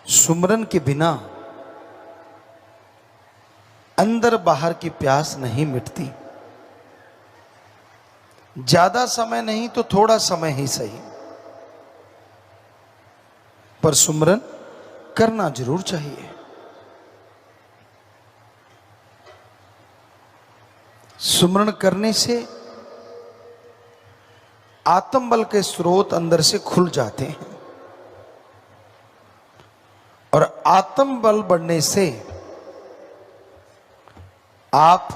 सुमरन के बिना अंदर बाहर की प्यास नहीं मिटती। ज्यादा समय नहीं तो थोड़ा समय ही सही, पर सुमरन करना जरूर चाहिए। सुमरन करने से आत्मबल के स्रोत अंदर से खुल जाते हैं और आत्मबल बढ़ने से आप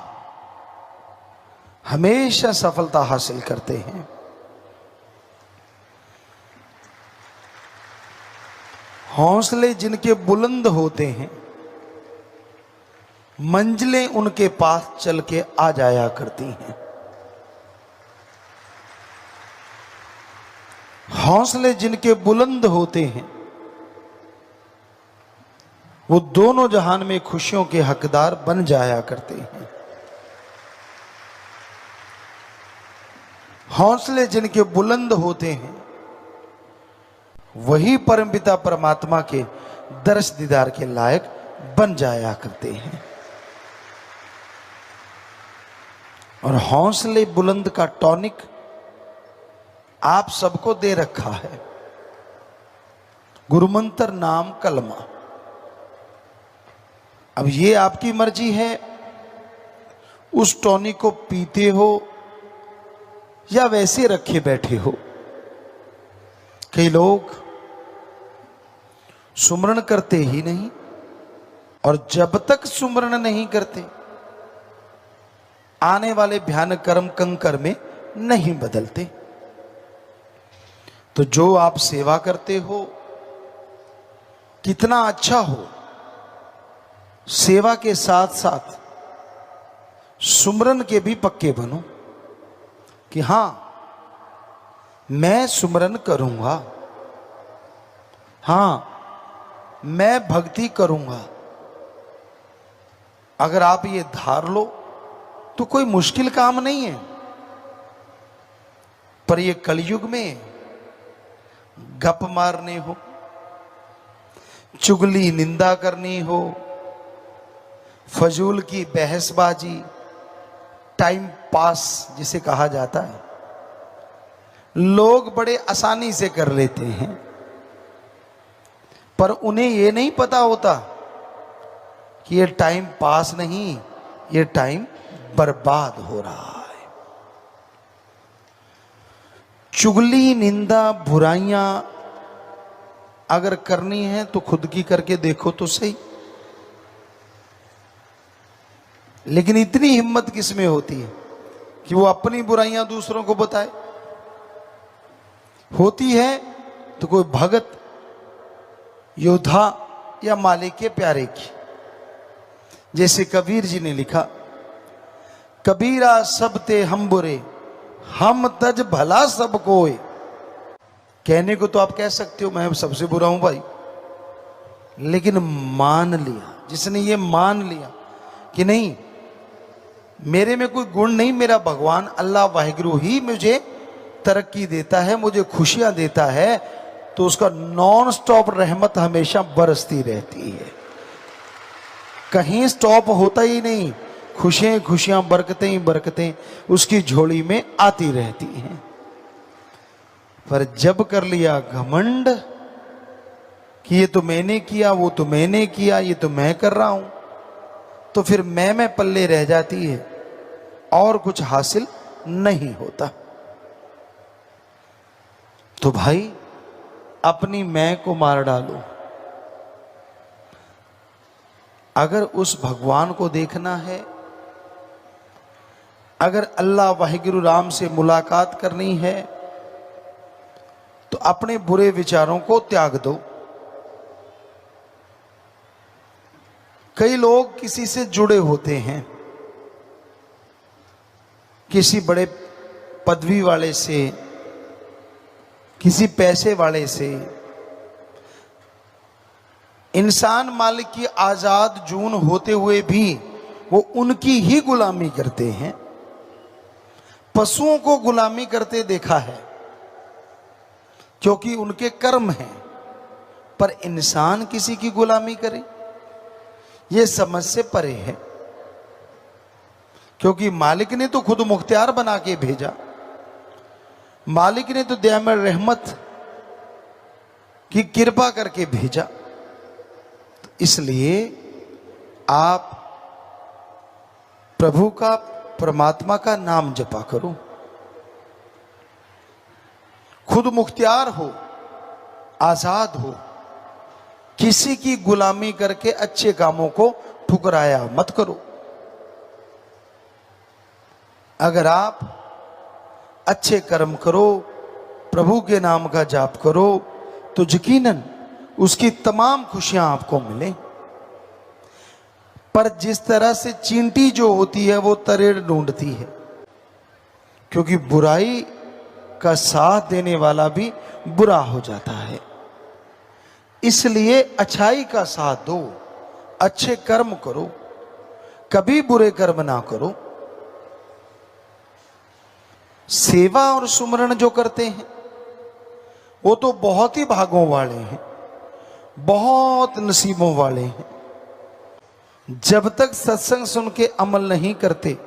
हमेशा सफलता हासिल करते हैं। हौसले जिनके बुलंद होते हैं, मंजिलें उनके पास चल के आ जाया करती हैं। हौसले जिनके बुलंद होते हैं, वो दोनों जहान में खुशियों के हकदार बन जाया करते हैं। हौसले जिनके बुलंद होते हैं, वही परमपिता परमात्मा के दर्श दीदार के लायक बन जाया करते हैं। और हौसले बुलंद का टॉनिक आप सबको दे रखा है, गुरुमंत्र नाम कलमा। अब ये आपकी मर्जी है, उस टॉनिक को पीते हो या वैसे रखे बैठे हो। कई लोग सुमरण करते ही नहीं, और जब तक सुमरण नहीं करते आने वाले भयानक कर्म कंकर में नहीं बदलते। तो जो आप सेवा करते हो, कितना अच्छा हो, सेवा के साथ साथ सुमरन के भी पक्के बनो कि हां मैं सुमरन करूंगा, हां मैं भक्ति करूंगा। अगर आप ये धार लो तो कोई मुश्किल काम नहीं है। पर ये कलयुग में गप मारने हो, चुगली निंदा करनी हो, फजूल की बहसबाजी, टाइम पास जिसे कहा जाता है, लोग बड़े आसानी से कर लेते हैं। पर उन्हें यह नहीं पता होता कि यह टाइम पास नहीं, यह टाइम बर्बाद हो रहा है। चुगली निंदा बुराइयां अगर करनी है तो खुद की करके देखो तो सही। लेकिन इतनी हिम्मत किस में होती है कि वो अपनी बुराइयां दूसरों को बताए? होती है तो कोई भगत, योद्धा या मालिक के प्यारे की। जैसे कबीर जी ने लिखा, कबीरा सब ते हम बुरे, हम तज भला सब कोय। कहने को तो आप कह सकते हो मैं सबसे बुरा हूं भाई, लेकिन मान लिया, जिसने ये मान लिया कि नहीं मेरे में कोई गुण नहीं, मेरा भगवान अल्लाह वाहिगुरु ही मुझे तरक्की देता है, मुझे खुशियां देता है, तो उसका नॉन स्टॉप रहमत हमेशा बरसती रहती है, कहीं स्टॉप होता ही नहीं। खुशियां खुशियां, बरकतें ही बरकतें उसकी झोली में आती रहती हैं। पर जब कर लिया घमंड कि ये तो मैंने किया, वो तो मैंने किया, ये तो मैं कर रहा हूं, तो फिर मैं पल्ले रह जाती है और कुछ हासिल नहीं होता। तो भाई अपनी मैं को मार डालो। अगर उस भगवान को देखना है, अगर अल्लाह वाहिगुरु राम से मुलाकात करनी है, तो अपने बुरे विचारों को त्याग दो। कई लोग किसी से जुड़े होते हैं, किसी बड़े पदवी वाले से, किसी पैसे वाले से। इंसान मालिक की आजाद जून होते हुए भी वो उनकी ही गुलामी करते हैं। पशुओं को गुलामी करते देखा है, क्योंकि उनके कर्म हैं, पर इंसान किसी की गुलामी करे, यह समझ से परे है। क्योंकि मालिक ने तो खुद मुख्तियार बना के भेजा, मालिक ने तो दया में रहमत की कृपा करके भेजा। तो इसलिए आप प्रभु का, परमात्मा का नाम जपा करो, खुद मुख्तियार हो, आजाद हो, किसी की गुलामी करके अच्छे कामों को ठुकराया मत करो। अगर आप अच्छे कर्म करो, प्रभु के नाम का जाप करो, तो यकीनन उसकी तमाम खुशियां आपको मिले। पर जिस तरह से चींटी जो होती है वो तरेड़ ढूंढती है, क्योंकि बुराई का साथ देने वाला भी बुरा हो जाता है। इसलिए अच्छाई का साथ दो, अच्छे कर्म करो, कभी बुरे कर्म ना करो। सेवा और सुमरण जो करते हैं वो तो बहुत ही भागों वाले हैं, बहुत नसीबों वाले हैं। जब तक सत्संग सुन के अमल नहीं करते,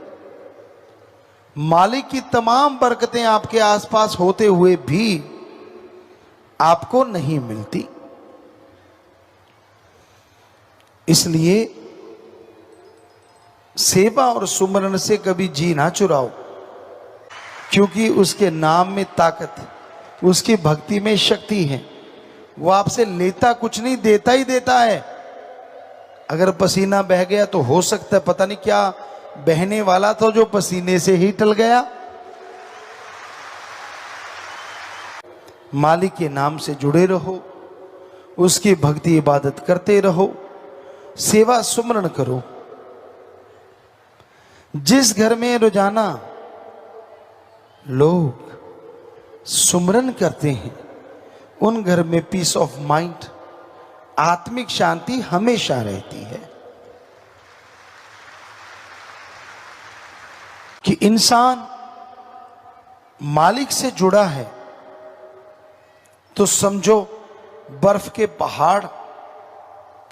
मालिक की तमाम बरकतें आपके आसपास होते हुए भी आपको नहीं मिलती। इसलिए सेवा और सुमरण से कभी जी ना चुराओ, क्योंकि उसके नाम में ताकत, उसकी भक्ति में शक्ति है। वो आपसे लेता कुछ नहीं, देता ही देता है। अगर पसीना बह गया तो हो सकता है पता नहीं क्या बहने वाला था जो पसीने से ही टल गया। मालिक के नाम से जुड़े रहो, उसकी भक्ति इबादत करते रहो, सेवा सुमरण करो। जिस घर में रोजाना लोग सुमरन करते हैं, उन घर में पीस ऑफ माइंड, आत्मिक शांति हमेशा रहती है। कि इंसान मालिक से जुड़ा है तो समझो बर्फ के पहाड़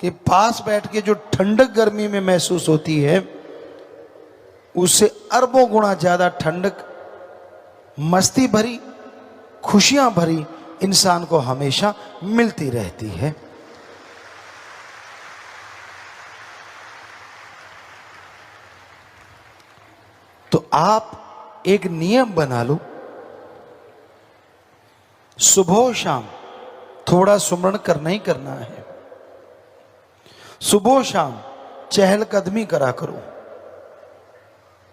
के पास बैठ के जो ठंडक गर्मी में महसूस होती है, उससे अरबों गुना ज्यादा ठंडक, मस्ती भरी, खुशियां भरी इंसान को हमेशा मिलती रहती है। तो आप एक नियम बना लो, सुबह शाम थोड़ा सुमरण करना ही करना है। सुबह शाम चहलकदमी करा करो।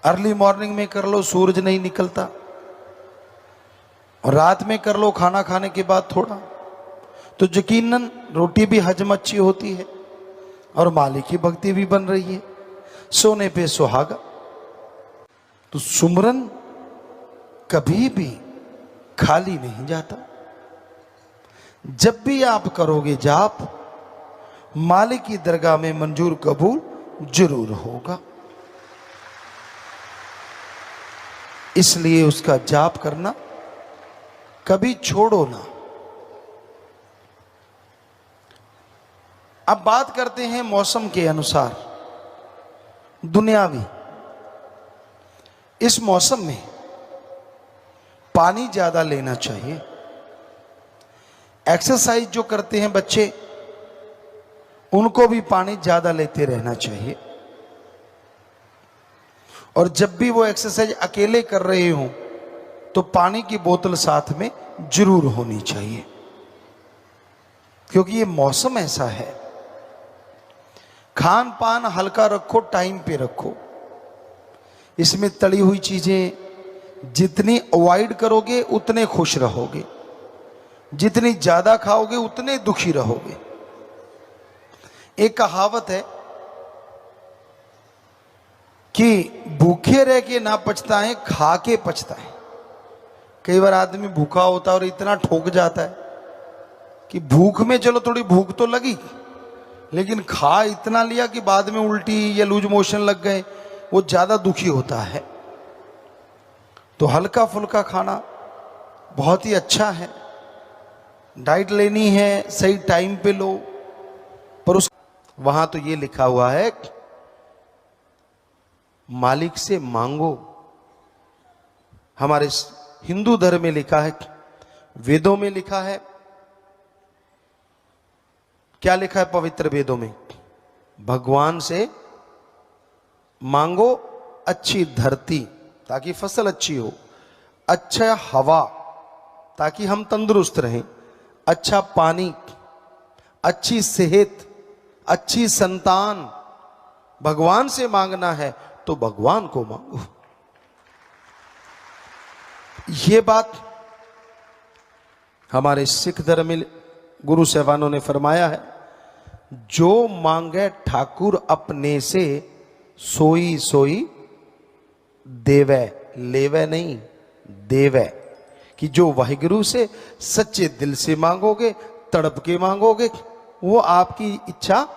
अर्ली मॉर्निंग में कर लो, सूरज नहीं निकलता, और रात में कर लो खाना खाने के बाद थोड़ा, तो यकीनन रोटी भी हजम अच्छी होती है और मालिक की भक्ति भी बन रही है। सोने पे सुहागा। तो सुमरन कभी भी खाली नहीं जाता। जब भी आप करोगे जाप, मालिक की दरगाह में मंजूर कबूल जरूर होगा। इसलिए उसका जाप करना कभी छोड़ो ना। अब बात करते हैं मौसम के अनुसार दुनियावी। इस मौसम में पानी ज्यादा लेना चाहिए। एक्सरसाइज जो करते हैं बच्चे, उनको भी पानी ज्यादा लेते रहना चाहिए। और जब भी वो एक्सरसाइज अकेले कर रहे हों तो पानी की बोतल साथ में जरूर होनी चाहिए, क्योंकि ये मौसम ऐसा है। खान पान हल्का रखो, टाइम पे रखो। इसमें तली हुई चीजें जितनी अवॉइड करोगे उतने खुश रहोगे, जितनी ज्यादा खाओगे उतने दुखी रहोगे। एक कहावत है कि भूखे रह के ना पचता है, खा के पचता है। कई बार आदमी भूखा होता है और इतना ठोक जाता है कि भूख में चलो थोड़ी भूख तो लगी, लेकिन खा इतना लिया कि बाद में उल्टी या लूज मोशन लग गए, वो ज्यादा दुखी होता है। तो हल्का फुल्का खाना बहुत ही अच्छा है। डाइट लेनी है सही टाइम पे लो, पर उस वहां तो ये लिखा हुआ है मालिक से मांगो। हमारे हिंदू धर्म में लिखा है, वेदों में लिखा है, क्या लिखा है पवित्र वेदों में? भगवान से मांगो अच्छी धरती ताकि फसल अच्छी हो, अच्छा हवा ताकि हम तंदुरुस्त रहें, अच्छा पानी, अच्छी सेहत, अच्छी संतान। भगवान से मांगना है तो भगवान को मांगो। ये बात हमारे सिख धर्म में गुरु साहबानों ने फरमाया है, जो मांगे ठाकुर अपने से सोई सोई देवै, लेवै नहीं देवै। कि जो वाहिगुरु से सच्चे दिल से मांगोगे, तड़प के मांगोगे, वो आपकी इच्छा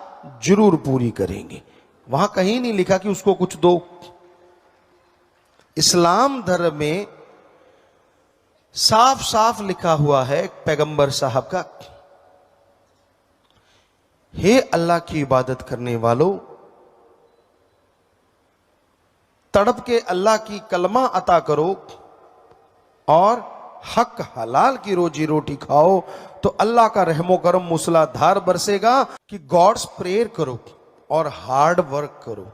जरूर पूरी करेंगे। वहां कहीं नहीं लिखा कि उसको कुछ दो। इस्लाम धर्म में साफ साफ लिखा हुआ है पैगंबर साहब का, हे अल्लाह की इबादत करने वालों, तड़प के अल्लाह की कलमा अता करो और हक हलाल की रोजी रोटी खाओ, तो अल्लाह का रहमो करम मूसलाधार बरसेगा। कि गॉड्स प्रेयर करो और हार्ड वर्क करो।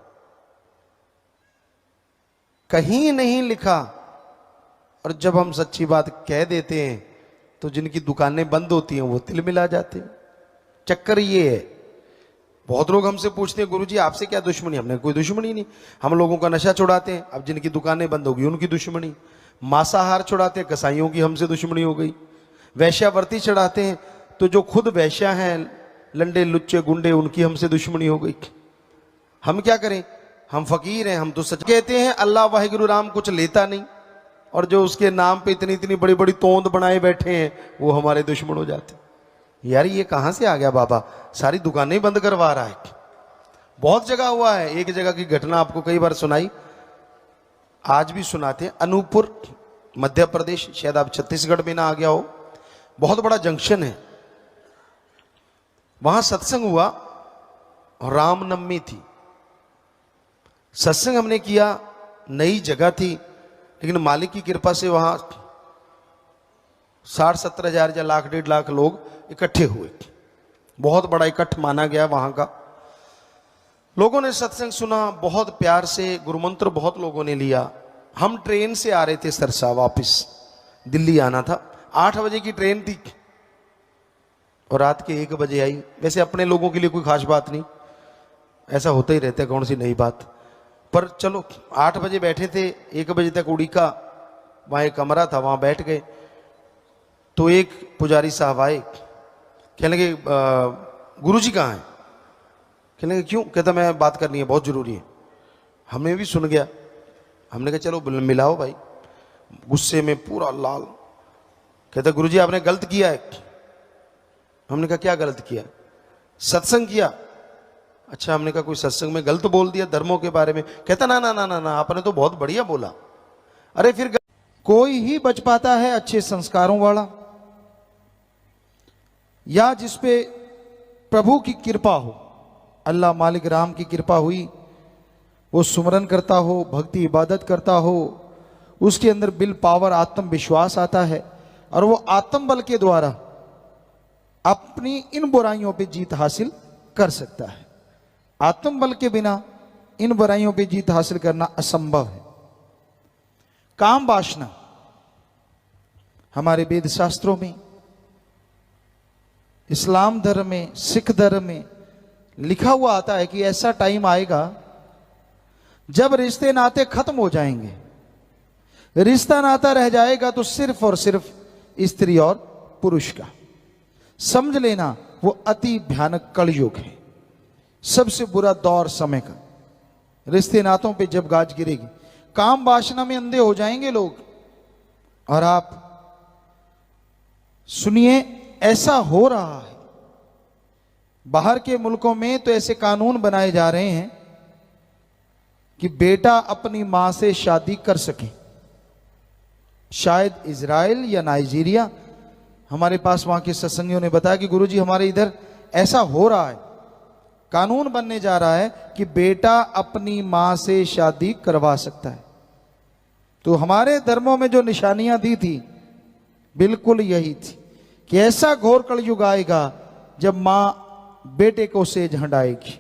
कहीं नहीं लिखा। और जब हम सच्ची बात कह देते हैं तो जिनकी दुकानें बंद होती हैं वो तिल मिला जाते हैं। चक्कर ये है, बहुत लोग हमसे पूछते हैं गुरुजी आपसे क्या दुश्मनी? हमने कोई दुश्मनी नहीं, हम लोगों का नशा छुड़ाते हैं। अब जिनकी दुकानें बंद होगी उनकी दुश्मनी। मांसाहार छुड़ाते हैं, कसाईयों की हमसे दुश्मनी हो गई। वैश्यावर्ती चढ़ाते हैं तो जो खुद वैश्या हैं, लंडे लुच्चे गुंडे, उनकी हमसे दुश्मनी हो गई। हम क्या करें? हम फकीर हैं, हम तो सच कहते हैं अल्लाह वाहिगुरु राम कुछ लेता नहीं, और जो उसके नाम पे इतनी इतनी बड़ी बड़ी तोंद बनाए बैठे हैं वो हमारे दुश्मन हो जाते। यार ये कहां से आ गया बाबा? सारी दुकानें बंद करवा रहा है। बहुत जगह हुआ है। एक जगह की घटना आपको कई बार सुनाई, आज भी सुनाते हैं। अनूपपुर मध्य प्रदेश, शायद आप छत्तीसगढ़ में ना आ गया हो, बहुत बड़ा जंक्शन है। वहां सत्संग हुआ, रामनवमी थी। सत्संग हमने किया, नई जगह थी, लेकिन मालिक की कृपा से वहां 60-70 हजार या लाख 1.5 लाख लोग इकट्ठे हुए। बहुत बड़ा इकट्ठ माना गया वहां का। लोगों ने सत्संग सुना बहुत प्यार से, गुरुमंत्र बहुत लोगों ने लिया। हम ट्रेन से आ रहे थे सरसा, वापस दिल्ली आना था। 8 बजे की ट्रेन थी और रात के 1 बजे आई। वैसे अपने लोगों के लिए कोई खास बात नहीं, ऐसा होता ही रहता है, कौन सी नई बात। पर चलो 8 बजे बैठे थे, 1 बजे तक उड़ी का वहां एक कमरा था, वहां बैठ गए। तो एक पुजारी साहब आए, कहने लगे गुरुजी कहाँ हैं? कहने लगे क्यों? कहता मैं बात करनी है, बहुत जरूरी है। हमें भी सुन गया, हमने कहा चलो मिलाओ भाई। गुस्से में पूरा लाल, कहता गुरुजी आपने गलत किया है। हमने कहा क्या गलत किया? सत्संग किया। अच्छा, हमने कहा कोई सत्संग में गलत बोल दिया धर्मों के बारे में? कहता ना ना ना ना ना, आपने तो बहुत बढ़िया बोला। अरे फिर कोई ही बच पाता है अच्छे संस्कारों वाला, या जिसपे प्रभु की कृपा हो, अल्लाह मालिक राम की कृपा हुई, वो सुमरन करता हो, भक्ति इबादत करता हो, उसके अंदर विल पावर, आत्मविश्वास आता है, और वो आत्म बल के द्वारा अपनी इन बुराइयों पे जीत हासिल कर सकता है। आत्म बल के बिना इन बुराइयों पे जीत हासिल करना असंभव है। काम वासना हमारे वेद शास्त्रों में, इस्लाम धर्म में, सिख धर्म में लिखा हुआ आता है कि ऐसा टाइम आएगा जब रिश्ते नाते खत्म हो जाएंगे। रिश्ता नाता रह जाएगा तो सिर्फ और सिर्फ स्त्री और पुरुष का। समझ लेना वो अति भयानक कलयुग है, सबसे बुरा दौर समय का। रिश्ते नातों पे जब गाज गिरेगी, काम वासना में अंधे हो जाएंगे लोग। और आप सुनिए, ऐसा हो रहा है। बाहर के मुल्कों में तो ऐसे कानून बनाए जा रहे हैं कि बेटा अपनी मां से शादी कर सके। शायद इजराइल या नाइजीरिया, हमारे पास वहां के सत्संगियों ने बताया कि गुरुजी हमारे इधर ऐसा हो रहा है, कानून बनने जा रहा है कि बेटा अपनी मां से शादी करवा सकता है। तो हमारे धर्मों में जो निशानियां दी थी बिल्कुल यही थी कि ऐसा घोर कलयुग आएगा जब मां बेटे को सेज हंडाएगी।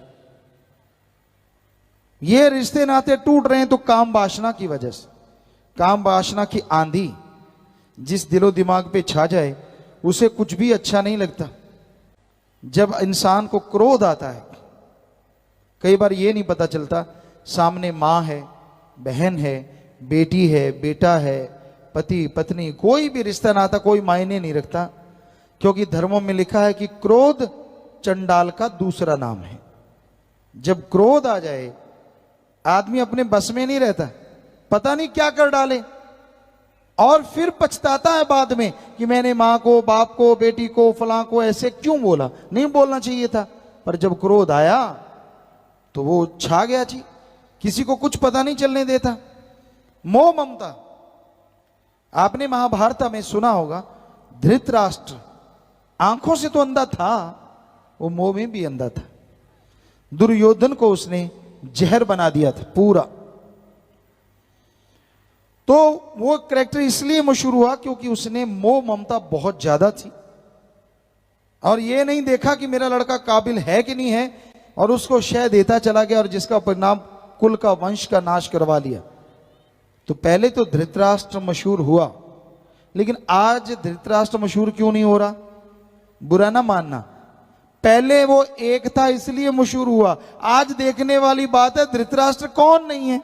ये रिश्ते नाते टूट रहे हैं तो काम वासना की वजह से। काम वासना की आंधी जिस दिलो दिमाग पे छा जाए उसे कुछ भी अच्छा नहीं लगता। जब इंसान को क्रोध आता है, कई बार ये नहीं पता चलता सामने मां है, बहन है, बेटी है, बेटा है, पति पत्नी, कोई भी रिश्ता नाता कोई मायने नहीं रखता, क्योंकि धर्मों में लिखा है कि क्रोध चंडाल का दूसरा नाम है। जब क्रोध आ जाए आदमी अपने बस में नहीं रहता, पता नहीं क्या कर डाले और फिर पछताता है बाद में कि मैंने मां को, बाप को, बेटी को, फलां को ऐसे क्यों बोला, नहीं बोलना चाहिए था। पर जब क्रोध आया तो वो छा गया जी, किसी को कुछ पता नहीं चलने देता। मोह ममता, आपने महाभारत में सुना होगा, धृतराष्ट्र आंखों से तो अंधा था, वो मोह में भी अंधा था। दुर्योधन को उसने जहर बना दिया था पूरा। तो वो कैरेक्टर इसलिए मशहूर हुआ क्योंकि उसने मोह ममता बहुत ज्यादा थी और ये नहीं देखा कि मेरा लड़का काबिल है कि नहीं है, और उसको शय देता चला गया और जिसका परिणाम कुल का, वंश का नाश करवा लिया। तो पहले तो धृतराष्ट्र मशहूर हुआ, लेकिन आज धृतराष्ट्र मशहूर क्यों नहीं हो रहा, बुरा ना मानना। पहले वो एक था इसलिए मशहूर हुआ। आज देखने वाली बात है धृतराष्ट्र कौन नहीं है।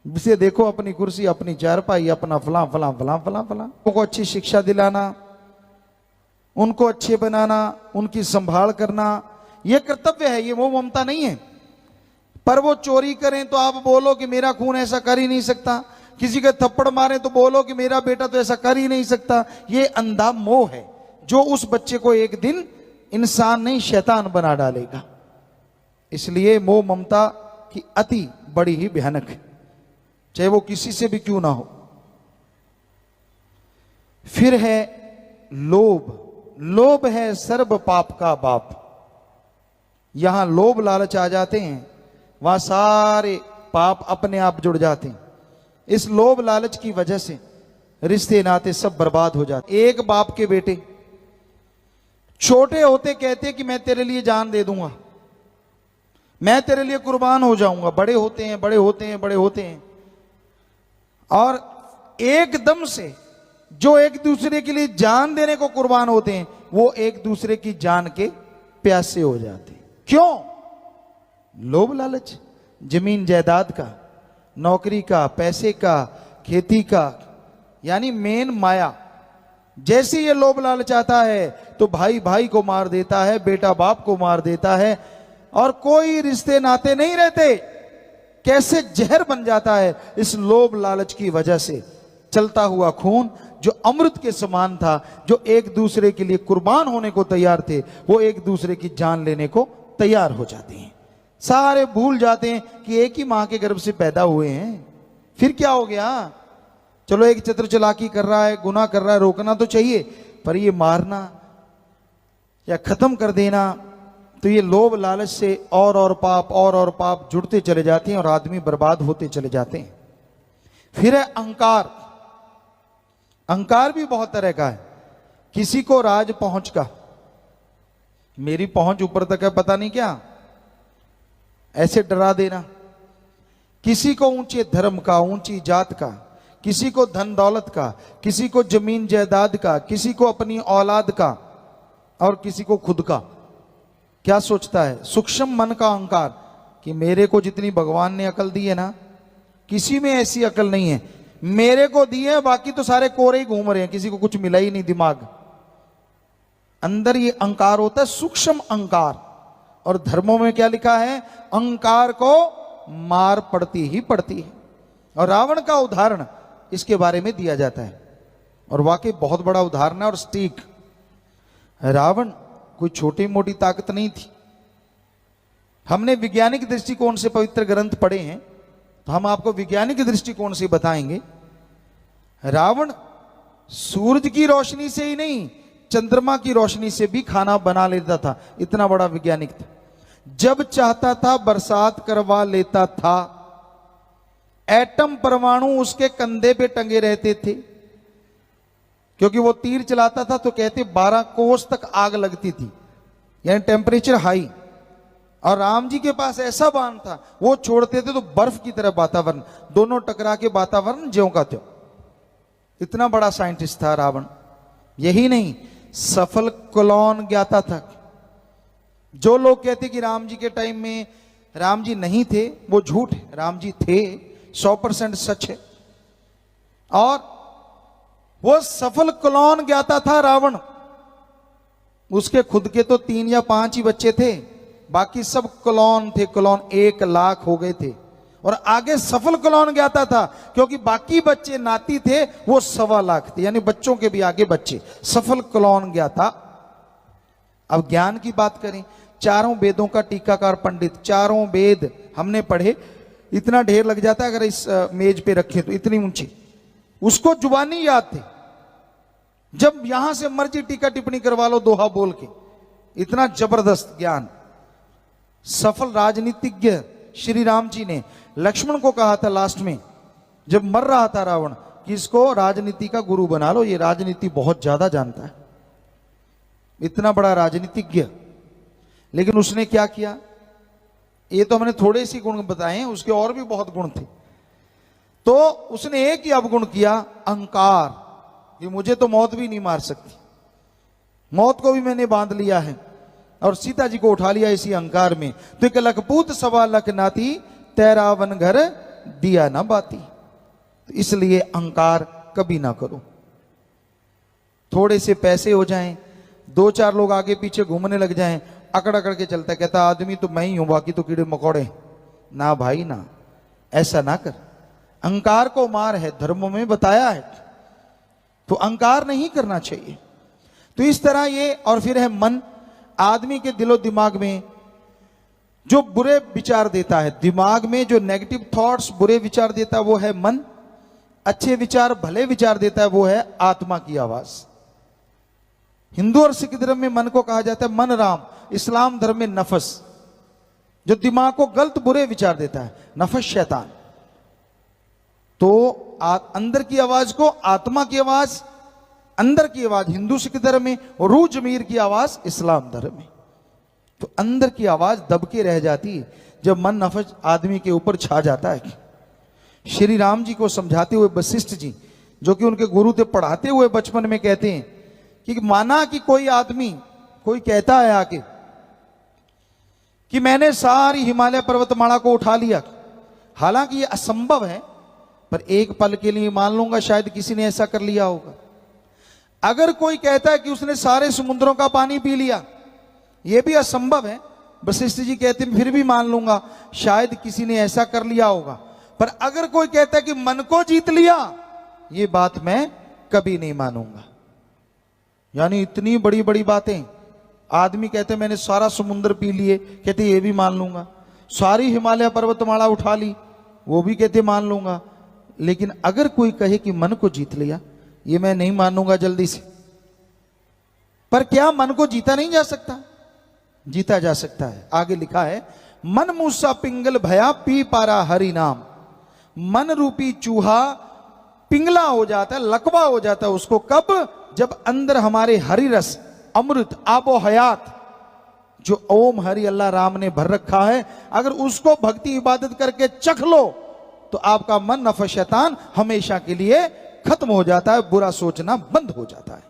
इसे देखो, अपनी कुर्सी, अपनी चारपाई, अपना फलां फलां फलां फलां फलां। उनको अच्छी शिक्षा दिलाना, उनको अच्छे बनाना, उनकी संभाल करना, यह कर्तव्य है, ये वो ममता नहीं है। पर वो चोरी करें तो आप बोलो कि मेरा खून ऐसा कर ही नहीं सकता, किसी के थप्पड़ मारे तो बोलो कि मेरा बेटा तो ऐसा कर ही नहीं सकता। ये अंधा मोह है जो उस बच्चे को एक दिन इंसान नहीं शैतान बना डालेगा। इसलिए मोह ममता की अति बड़ी ही भयानक है, चाहे वो किसी से भी क्यों ना हो। फिर है लोभ। लोभ है सर्व पाप का बाप। यहां लोभ लालच आ जाते हैं, वहां सारे पाप अपने आप जुड़ जाते हैं। इस लोभ लालच की वजह से रिश्ते नाते सब बर्बाद हो जाते। एक बाप के बेटे छोटे होते कहते कि मैं तेरे लिए जान दे दूंगा, मैं तेरे लिए कुर्बान हो जाऊंगा। बड़े होते हैं, बड़े होते हैं, बड़े होते हैं, और एकदम से जो एक दूसरे के लिए जान देने को कुर्बान होते हैं वो एक दूसरे की जान के प्यासे हो जाते हैं। क्यों? लोभ लालच, जमीन जायदाद का, नौकरी का, पैसे का, खेती का, यानी मेन माया। जैसे ये लोभ लालच आता है तो भाई भाई को मार देता है, बेटा बाप को मार देता है, और कोई रिश्ते नाते नहीं रहते। कैसे जहर बन जाता है इस लोभ लालच की वजह से। चलता हुआ खून जो अमृत के समान था, जो एक दूसरे के लिए कुर्बान होने को तैयार थे, वो एक दूसरे की जान लेने को तैयार हो जाते हैं। सारे भूल जाते हैं कि एक ही मां के गर्भ से पैदा हुए हैं। फिर क्या हो गया, चलो एक चतुर चालाकी कर रहा है, गुनाह कर रहा है, रोकना तो चाहिए, पर ये मारना या खत्म कर देना, तो ये लोभ लालच से और पाप जुड़ते चले जाते हैं और आदमी बर्बाद होते चले जाते हैं। फिर है अहंकार। अहंकार भी बहुत तरह का है। किसी को राज पहुंच का, मेरी पहुंच ऊपर तक है, पता नहीं क्या, ऐसे डरा देना। किसी को ऊंचे धर्म का, ऊंची जात का, किसी को धन दौलत का, किसी को जमीन जायदाद का, किसी को अपनी औलाद का, और किसी को खुद का। क्या सोचता है? सूक्ष्म मन का अहंकार कि मेरे को जितनी भगवान ने अकल दी है ना, किसी में ऐसी अकल नहीं है। मेरे को दी है, बाकी तो सारे कोरे ही घूम रहे हैं, किसी को कुछ मिला ही नहीं दिमाग। अंदर ये अहंकार होता है, सूक्ष्म अहंकार। और धर्मों में क्या लिखा है? अहंकार को मार पड़ती ही पड़ती है। और रावण का उदाहरण इसके बारे में दिया जाता है, और वाकई बहुत बड़ा उदाहरण है और स्टीक। रावण कोई छोटी मोटी ताकत नहीं थी। हमने वैज्ञानिक दृष्टिकोण से पवित्र ग्रंथ पढ़े हैं, तो हम आपको वैज्ञानिक दृष्टिकोण से बताएंगे। रावण सूरज की रोशनी से ही नहीं, चंद्रमा की रोशनी से भी खाना बना लेता था, इतना बड़ा वैज्ञानिक था। जब चाहता था बरसात करवा लेता था। एटम परमाणु उसके कंधे पे टंगे रहते थे, क्योंकि वो तीर चलाता था तो कहते 12 कोस तक आग लगती थी, यानी टेम्परेचर हाई। और राम जी के पास ऐसा बाण था, वो छोड़ते थे तो बर्फ की तरह वातावरण, दोनों टकरा के वातावरण ज्यों का त्यों। इतना बड़ा साइंटिस्ट था रावण। यही नहीं, सफल क्लोन ज्ञाता था। जो लोग कहते कि राम जी के टाइम में राम जी नहीं थे, वो झूठ है। राम जी थे, 100% सच है। और वो सफल क्लोन ज्ञाता था रावण। उसके खुद के तो 3 या 5 ही बच्चे थे, बाकी सब क्लोन थे। क्लोन 1 लाख हो गए थे। और आगे सफल क्लोन ज्ञाता था, क्योंकि बाकी बच्चे नाती थे, वो 1.25 लाख थे, यानी बच्चों के भी आगे बच्चे। सफल क्लोन ज्ञाता। अब ज्ञान की बात करें, चारों वेदों का टीकाकार पंडित, चारों वेद हमने पढ़े, इतना ढेर लग जाता है अगर इस मेज पे रखे तो, इतनी ऊंची। उसको जुबानी याद थे, जब यहां से मर्जी टीका टिप्पणी करवा लो दोहा बोल के, इतना जबरदस्त ज्ञान। सफल राजनीतिज्ञ श्री राम जी ने लक्ष्मण को कहा था लास्ट में, जब मर रहा था रावण, कि इसको राजनीति का गुरु बना लो, ये राजनीति बहुत ज्यादा जानता है। इतना बड़ा राजनीतिज्ञ। लेकिन उसने क्या किया, ये तो हमने थोड़े से गुण बताए हैं, उसके और भी बहुत गुण थे। तो उसने एक ही अवगुण किया, अहंकार। ये मुझे तो मौत भी नहीं मार सकती, मौत को भी मैंने बांध लिया है, और सीता जी को उठा लिया इसी अहंकार में। तो एक लखपूत 1.25 लाख नाती, तेरा वन घर दिया ना बाती। तो इसलिए अहंकार कभी ना करो। थोड़े से पैसे हो जाएं, 2-4 लोग आगे पीछे घूमने लग जाएं, अकड़ अकड़ के चलता, कहता आदमी तो मैं ही हूं, बाकी तो कीड़े मकोड़े। ना भाई ना, ऐसा ना कर। अहंकार को मार है, धर्मों में बताया है। तो अहंकार नहीं करना चाहिए। तो इस तरह ये, और फिर है मन। आदमी के दिलो दिमाग में जो बुरे विचार देता है, दिमाग में जो नेगेटिव थॉट्स, बुरे विचार देता है, वो है मन। अच्छे विचार, भले विचार देता है, वो है आत्मा की आवाज। हिंदू और सिख धर्म में मन को कहा जाता है मन राम, इस्लाम धर्म में नफस। जो दिमाग को गलत बुरे विचार देता है, नफस शैतान। तो अंदर की आवाज को आत्मा की आवाज, अंदर की आवाज हिंदू सिख धर्म में, और रूह जमीर की आवाज इस्लाम धर्म में। तो अंदर की आवाज दब के रह जाती है जब मन नफस आदमी के ऊपर छा जाता है। श्री राम जी को समझाते हुए वशिष्ठ जी, जो कि उनके गुरु थे, पढ़ाते हुए बचपन में कहते हैं कि माना कि कोई आदमी, कोई कहता है आके कि मैंने सारी हिमालय पर्वतमाला को उठा लिया। हालांकि ये असंभव है, पर एक पल के लिए मान लूंगा शायद किसी ने ऐसा कर लिया होगा। अगर कोई कहता है कि उसने सारे समुद्रों का पानी पी लिया, यह भी असंभव है। वशिष्ठ जी कहते हैं फिर भी मान लूंगा शायद किसी ने ऐसा कर लिया होगा। पर अगर कोई कहता है कि मन को जीत लिया, यह बात मैं कभी नहीं मानूंगा। यानी इतनी बड़ी बड़ी बातें। आदमी कहते मैंने सारा समुद्र पी लिए, कहते ये भी मान लूंगा। सारी हिमालय पर्वतमाला उठा ली, वो भी कहते मान लूंगा। लेकिन अगर कोई कहे कि मन को जीत लिया, ये मैं नहीं मानूंगा जल्दी से। पर क्या मन को जीता नहीं जा सकता? जीता जा सकता है। आगे लिखा है, मन मूसा पिंगल भया पी पारा हरि नाम। मन रूपी चूहा पिंगला हो जाता है, लकवा हो जाता है उसको कब? जब अंदर हमारे हरि रस, अमृत, आबो हयात, जो ओम हरि अल्लाह राम ने भर रखा है, अगर उसको भक्ति इबादत करके चख लो तो आपका मन नफस शैतान हमेशा के लिए खत्म हो जाता है, बुरा सोचना बंद हो जाता है।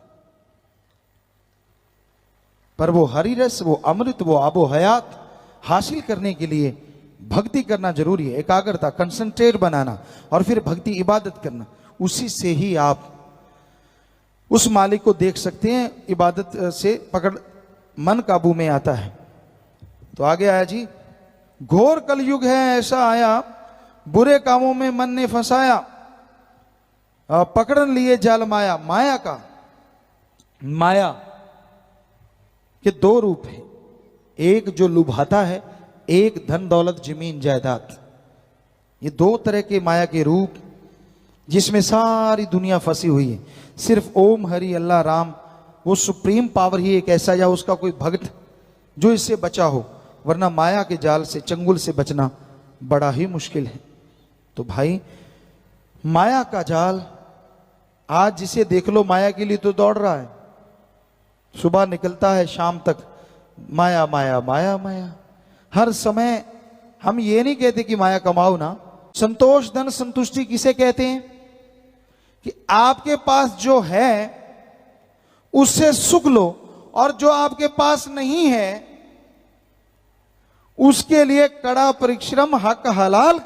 पर वो हरि रस, वो अमृत, वो आबो हयात हासिल करने के लिए भक्ति करना जरूरी है। एकाग्रता, कंसंट्रेट बनाना, और फिर भक्ति इबादत करना। उसी से ही आप उस मालिक को देख सकते हैं। इबादत से पकड़ मन काबू में आता है। तो आगे आया जी, घोर कलयुग है ऐसा आया, बुरे कामों में मन ने फंसाया, पकड़न लिए जाल माया। माया का, माया के 2 रूप है, एक जो लुभाता है, एक धन दौलत जमीन जायदाद। ये 2 तरह के माया के रूप जिसमें सारी दुनिया फंसी हुई है। सिर्फ ओम हरि अल्लाह राम, वो सुप्रीम पावर ही एक ऐसा या उसका कोई भक्त जो इससे बचा हो, वरना माया के जाल से, चंगुल से बचना बड़ा ही मुश्किल है। तो भाई माया का जाल, आज जिसे देख लो माया के लिए तो दौड़ रहा है, सुबह निकलता है शाम तक माया माया माया माया। हर समय हम ये नहीं कहते कि माया कमाओ ना। संतोष धन संतुष्टि किसे कहते हैं? कि आपके पास जो है उससे सुख लो, और जो आपके पास नहीं है उसके लिए कड़ा परिश्रम, हक हलाल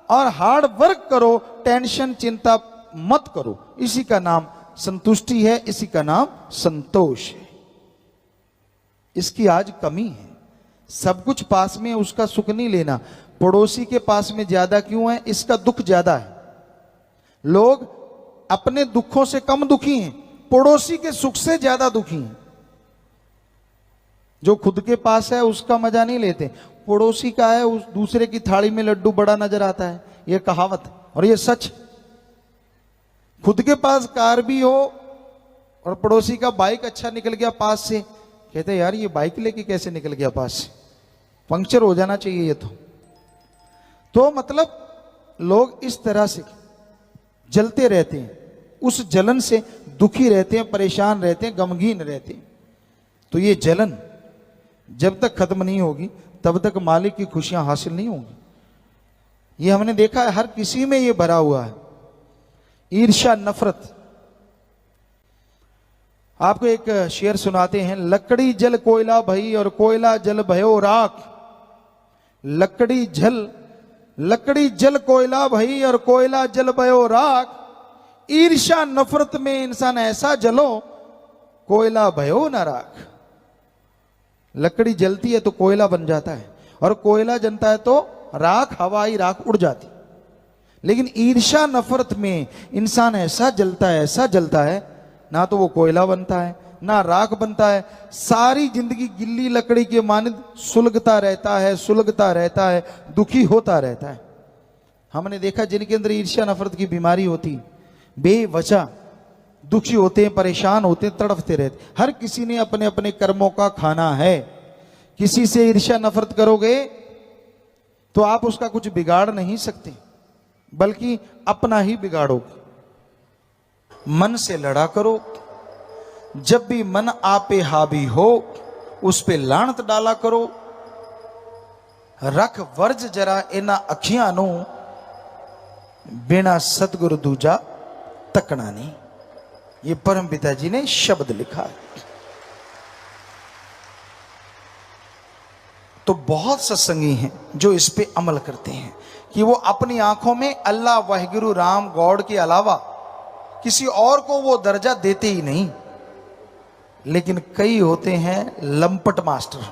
और हार्ड वर्क करो, टेंशन चिंता मत करो। इसी का नाम संतुष्टि है, इसी का नाम संतोष है। इसकी आज कमी है। सब कुछ पास में, उसका सुख नहीं लेना। पड़ोसी के पास में ज्यादा क्यों है? इसका दुख ज्यादा है। लोग अपने दुखों से कम दुखी हैं, पड़ोसी के सुख से ज्यादा दुखी हैं। जो खुद के पास है उसका मजा नहीं लेते, पड़ोसी का है उस दूसरे की थाली में लड्डू बड़ा नजर आता है। यह कहावत और यह सच। खुद के पास कार भी हो और पड़ोसी का बाइक अच्छा निकल गया पास से, कहते यार ये बाइक लेके कैसे निकल गया पास से, पंक्चर हो जाना चाहिए ये तो मतलब लोग इस तरह से जलते रहते हैं, उस जलन से दुखी रहते हैं, परेशान रहते हैं, गमगीन रहते हैं। तो ये जलन जब तक खत्म नहीं होगी तब तक मालिक की खुशियां हासिल नहीं होंगी। ये हमने देखा है, हर किसी में ये भरा हुआ है, ईर्ष्या नफरत। आपको एक शेर सुनाते हैं। लकड़ी जल कोयला भई और कोयला जल भयो राख। लकड़ी जल कोयला भई और कोयला जल भयो राख। ईर्ष्या नफरत में इंसान ऐसा जलो, कोयला भयो न राख। लकड़ी जलती है तो कोयला बन जाता है, और कोयला जलता है तो राख, हवाई राख उड़ जाती। लेकिन ईर्ष्या नफरत में इंसान ऐसा जलता है, ना तो वो कोयला बनता है ना राख बनता है। सारी जिंदगी गिल्ली लकड़ी के मानिंद सुलगता रहता है, दुखी होता रहता है। हमने देखा जिनके अंदर ईर्ष्या नफरत की बीमारी होती, बेवजह दुखी होते हैं, परेशान होते हैं, तड़फते रहते। हर किसी ने अपने अपने कर्मों का खाना है। किसी से ईर्ष्या नफरत करोगे तो आप उसका कुछ बिगाड़ नहीं सकते, बल्कि अपना ही बिगाड़ोगे। मन से लड़ा करो, जब भी मन आपे हावी हो उस पे लानत डाला करो। रख वर्ज जरा इना अखियां नू, बिना सतगुरु दूजा तकना नहीं। ये परम पिता जी ने शब्द लिखा है। तो बहुत सत्संगी हैं जो इस पे अमल करते हैं कि वो अपनी आंखों में अल्लाह, वाहिगुरु, राम, गॉड के अलावा किसी और को वो दर्जा देते ही नहीं। लेकिन कई होते हैं लंपट मास्टर,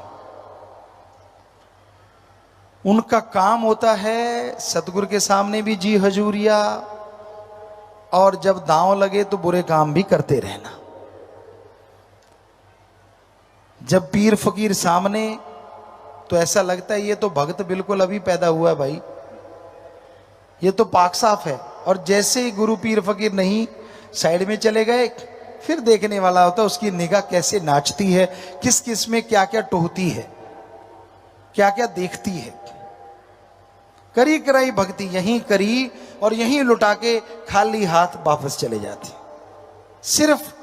उनका काम होता है सतगुरु के सामने भी जी हजूरिया, और जब दांव लगे तो बुरे काम भी करते रहना। जब पीर फकीर सामने तो ऐसा लगता है ये तो भक्त बिल्कुल अभी पैदा हुआ है भाई, ये तो पाक साफ है। और जैसे ही गुरु पीर फकीर नहीं, साइड में चले गए, फिर देखने वाला होता है उसकी निगाह कैसे नाचती है, किस किस में क्या क्या टोहती है, क्या क्या देखती है। करी कराई भक्ति यहीं करी और यहीं लुटा के खाली हाथ वापस चले जाते। सिर्फ